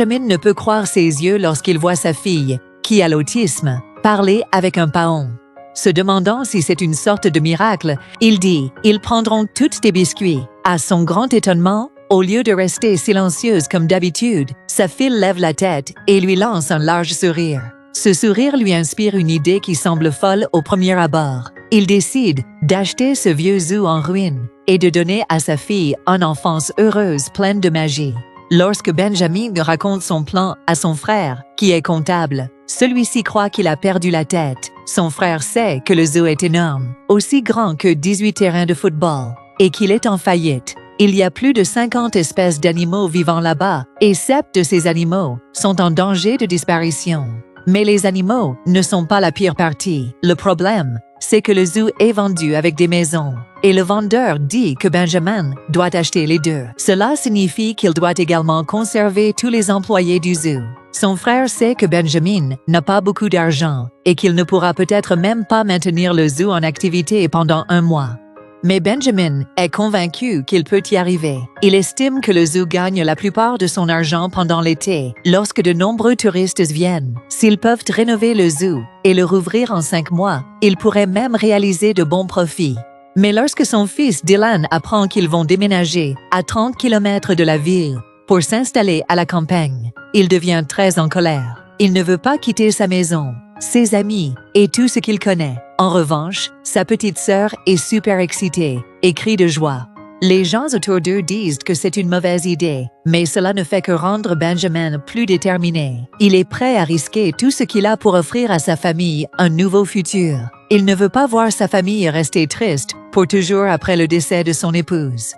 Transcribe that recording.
Benjamin ne peut croire ses yeux lorsqu'il voit sa fille, qui a l'autisme, parler avec un paon. Se demandant si c'est une sorte de miracle, il dit « Ils prendront toutes tes biscuits ». À son grand étonnement, au lieu de rester silencieuse comme d'habitude, sa fille lève la tête et lui lance un large sourire. Ce sourire lui inspire une idée qui semble folle au premier abord. Il décide d'acheter ce vieux zoo en ruine et de donner à sa fille une enfance heureuse pleine de magie. Lorsque Benjamin raconte son plan à son frère, qui est comptable, celui-ci croit qu'il a perdu la tête. Son frère sait que le zoo est énorme, aussi grand que 18 terrains de football, et qu'il est en faillite. Il y a plus de 50 espèces d'animaux vivant là-bas, et 7 de ces animaux sont en danger de disparition. Mais les animaux ne sont pas la pire partie. Le problème, c'est que le zoo est vendu avec des maisons, et le vendeur dit que Benjamin doit acheter les deux. Cela signifie qu'il doit également conserver tous les employés du zoo. Son frère sait que Benjamin n'a pas beaucoup d'argent et qu'il ne pourra peut-être même pas maintenir le zoo en activité pendant 1 mois. Mais Benjamin est convaincu qu'il peut y arriver. Il estime que le zoo gagne la plupart de son argent pendant l'été, lorsque de nombreux touristes viennent. S'ils peuvent rénover le zoo et le rouvrir en 5 mois, ils pourraient même réaliser de bons profits. Mais lorsque son fils Dylan apprend qu'ils vont déménager à 30 km de la ville pour s'installer à la campagne, il devient très en colère. Il ne veut pas quitter sa maison, ses amis et tout ce qu'il connaît. En revanche, sa petite sœur est super excitée et crie de joie. Les gens autour d'eux disent que c'est une mauvaise idée, mais cela ne fait que rendre Benjamin plus déterminé. Il est prêt à risquer tout ce qu'il a pour offrir à sa famille un nouveau futur. Il ne veut pas voir sa famille rester triste pour toujours après le décès de son épouse.